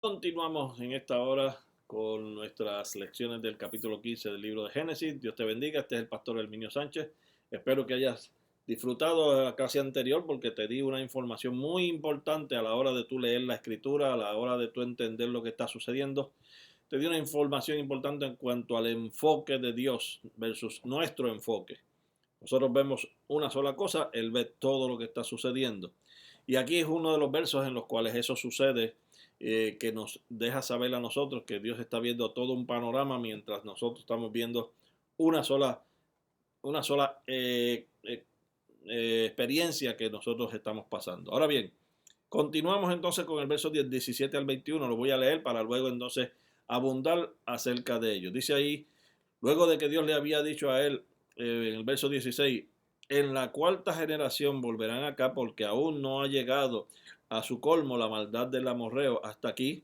Continuamos en esta hora con nuestras lecciones del capítulo 15 del libro de Génesis. Dios te bendiga, este es el pastor Herminio Sánchez. Espero que hayas disfrutado la clase anterior porque te di una información muy importante a la hora de tú leer la escritura, a la hora de tú entender lo que está sucediendo. Te di una información importante en cuanto al enfoque de Dios versus nuestro enfoque. Nosotros vemos una sola cosa, Él ve todo lo que está sucediendo. Y aquí es uno de los versos en los cuales eso sucede, que nos deja saber a nosotros que Dios está viendo todo un panorama mientras nosotros estamos viendo una sola experiencia que nosotros estamos pasando. Ahora bien, continuamos entonces con el verso 17 al 21, lo voy a leer para luego entonces abundar acerca de ello. Dice ahí, luego de que Dios le había dicho a él, en el verso 16, en la cuarta generación volverán acá porque aún no ha llegado a su colmo la maldad del amorreo hasta aquí.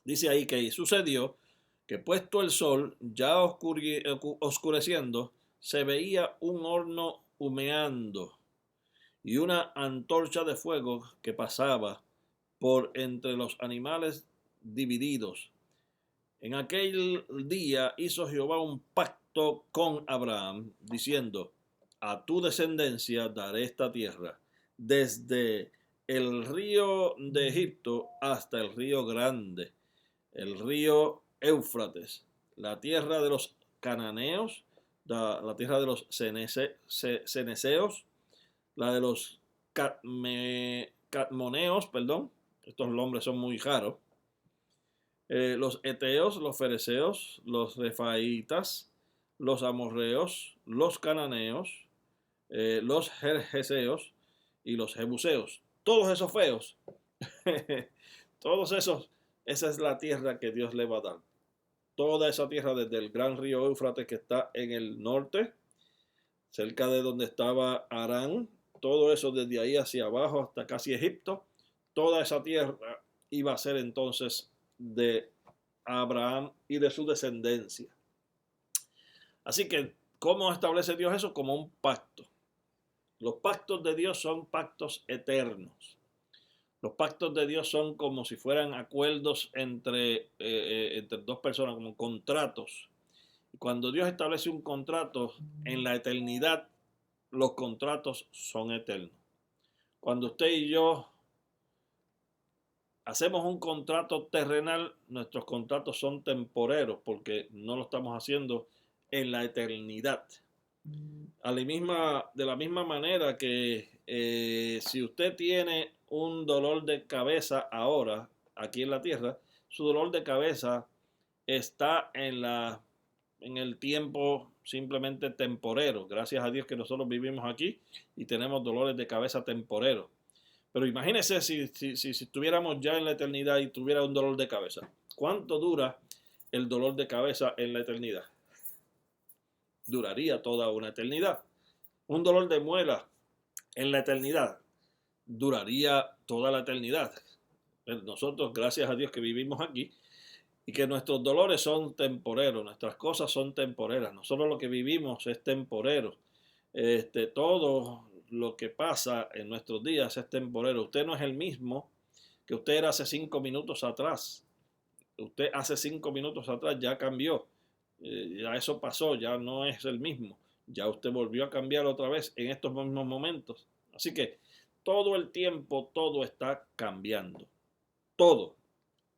Dice ahí que sucedió que puesto el sol ya oscureciendo, se veía un horno humeando y una antorcha de fuego que pasaba por entre los animales divididos. En aquel día hizo Jehová un pacto con Abraham, diciendo, a tu descendencia daré esta tierra, desde el río de Egipto hasta el río grande, el río Éufrates, la tierra de los cananeos, la tierra de los ceneseos, la de los catmoneos, perdón, estos nombres son muy raros, los eteos, los fereceos, los refaitas, los amorreos, los cananeos, los jerjeseos y los jebuseos. Todos esos feos, todos esos, esa es la tierra que Dios le va a dar. Toda esa tierra desde el gran río Éufrates que está en el norte, cerca de donde estaba Harán, todo eso desde ahí hacia abajo hasta casi Egipto, toda esa tierra iba a ser entonces de Abraham y de su descendencia. Así que, ¿cómo establece Dios eso? Como un pacto. Los pactos de Dios son pactos eternos. Los pactos de Dios son como si fueran acuerdos entre dos personas, como contratos. Cuando Dios establece un contrato en la eternidad, los contratos son eternos. Cuando usted y yo hacemos un contrato terrenal, nuestros contratos son temporeros porque no lo estamos haciendo en la eternidad. De la misma manera que si usted tiene un dolor de cabeza ahora, aquí en la tierra, su dolor de cabeza está en el tiempo simplemente temporero. Gracias a Dios que nosotros vivimos aquí y tenemos dolores de cabeza temporeros. Pero imagínese si estuviéramos ya en la eternidad y tuviera un dolor de cabeza. ¿Cuánto dura el dolor de cabeza en la eternidad? Duraría toda una eternidad. Un dolor de muela en la eternidad duraría toda la eternidad. Nosotros, gracias a Dios que vivimos aquí y que nuestros dolores son temporeros, nuestras cosas son temporeras. Nosotros lo que vivimos es temporero. Todo lo que pasa en nuestros días es temporero. Usted no es el mismo que usted era hace 5 minutos atrás. Usted hace 5 minutos atrás ya cambió. Ya eso pasó, ya no es el mismo. Ya usted volvió a cambiar otra vez en estos mismos momentos. Así que todo el tiempo, todo está cambiando. Todo,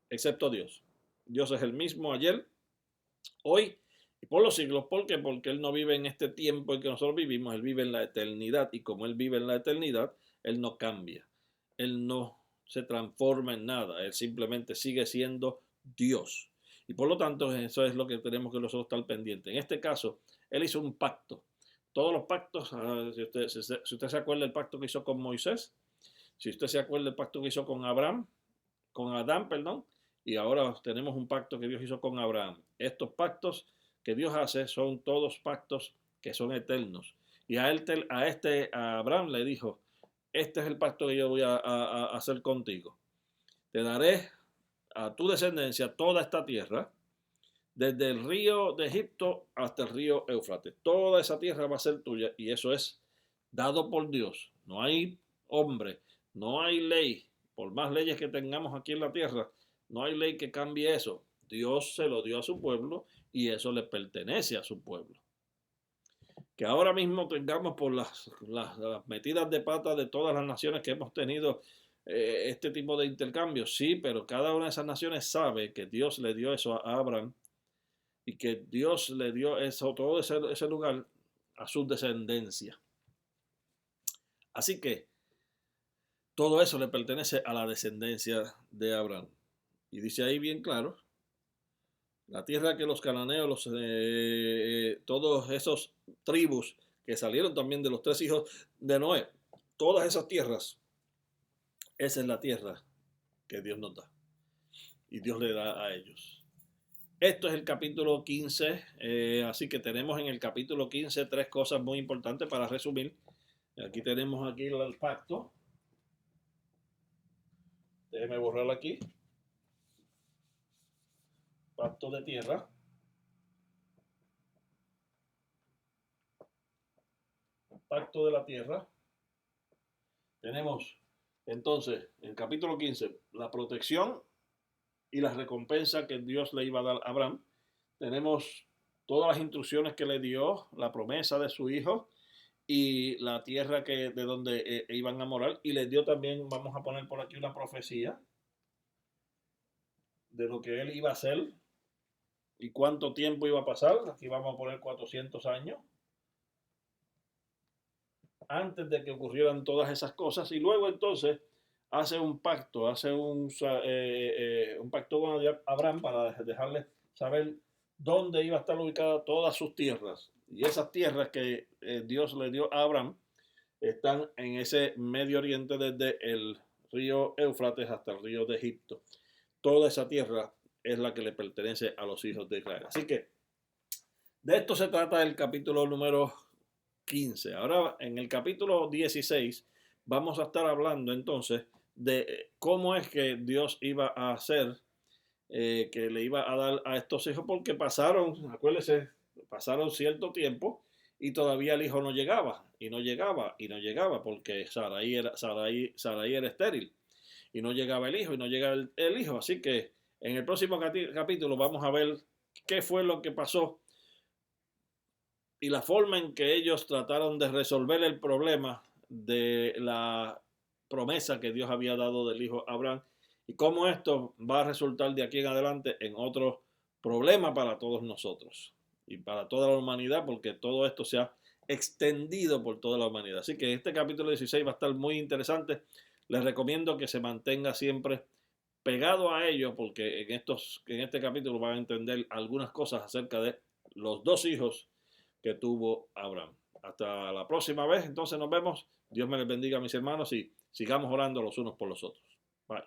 excepto Dios. Dios es el mismo ayer, hoy y por los siglos. ¿Por qué? Porque Él no vive en este tiempo en que nosotros vivimos, Él vive en la eternidad. Y como Él vive en la eternidad, Él no cambia. Él no se transforma en nada. Él simplemente sigue siendo Dios. Y por lo tanto, eso es lo que tenemos que nosotros estar pendientes. En este caso, Él hizo un pacto. Todos los pactos, si usted se acuerda del pacto que hizo con Moisés, si usted se acuerda del pacto que hizo con Adán, perdón, y ahora tenemos un pacto que Dios hizo con Abraham. Estos pactos que Dios hace son todos pactos que son eternos. Y a Abraham le dijo, este es el pacto que yo voy a hacer contigo. Te daré a tu descendencia toda esta tierra, desde el río de Egipto hasta el río Éufrates. Toda esa tierra va a ser tuya y eso es dado por Dios. No hay hombre, no hay ley. Por más leyes que tengamos aquí en la tierra, No hay ley que cambie eso. Dios se lo dio a su pueblo y eso le pertenece a su pueblo. Que ahora mismo tengamos por las metidas de pata de todas las naciones que hemos tenido este tipo de intercambios, sí, pero cada una de esas naciones sabe que Dios le dio eso a Abraham y que Dios le dio eso, todo ese lugar a su descendencia. Así que todo eso le pertenece a la descendencia de Abraham. Y dice ahí bien claro, la tierra que los cananeos, todos esos tribus que salieron también de los 3 hijos de Noé, todas esas tierras, esa es la tierra que Dios nos da. Y Dios le da a ellos. Esto es el capítulo 15, así que tenemos en el capítulo 15 3 cosas muy importantes para resumir. Aquí tenemos aquí el pacto. Déjeme borrarlo aquí. Pacto de tierra. Pacto de la tierra. Tenemos entonces en el capítulo 15 la protección y la recompensa que Dios le iba a dar a Abraham. Tenemos todas las instrucciones que le dio, la promesa de su hijo y la tierra de donde iban a morar. Y les dio también, vamos a poner por aquí una profecía de lo que él iba a hacer y cuánto tiempo iba a pasar. Aquí vamos a poner 400 años antes de que ocurrieran todas esas cosas. Y luego entonces hace un pacto, un pacto con Abraham para dejarle saber dónde iba a estar ubicada todas sus tierras. Y esas tierras que Dios le dio a Abraham están en ese Medio Oriente desde el río Éufrates hasta el río de Egipto. Toda esa tierra es la que le pertenece a los hijos de Israel. Así que de esto se trata el capítulo número 15. Ahora en el capítulo 16 vamos a estar hablando entonces de cómo es que Dios iba a hacer, que le iba a dar a estos hijos, porque acuérdense, pasaron cierto tiempo y todavía el hijo no llegaba, y no llegaba, y no llegaba, porque Sarai era estéril, y no llegaba el hijo, y no llegaba el hijo. Así que en el próximo capítulo vamos a ver qué fue lo que pasó y la forma en que ellos trataron de resolver el problema de la promesa que Dios había dado del hijo Abraham y cómo esto va a resultar de aquí en adelante en otro problema para todos nosotros y para toda la humanidad, porque todo esto se ha extendido por toda la humanidad. Así que este capítulo 16 va a estar muy interesante. Les recomiendo que se mantenga siempre pegado a ello, porque en este capítulo van a entender algunas cosas acerca de los 2 hijos que tuvo Abraham. Hasta la próxima vez, entonces nos vemos. Dios me les bendiga, mis hermanos, y sigamos orando los unos por los otros. Bye.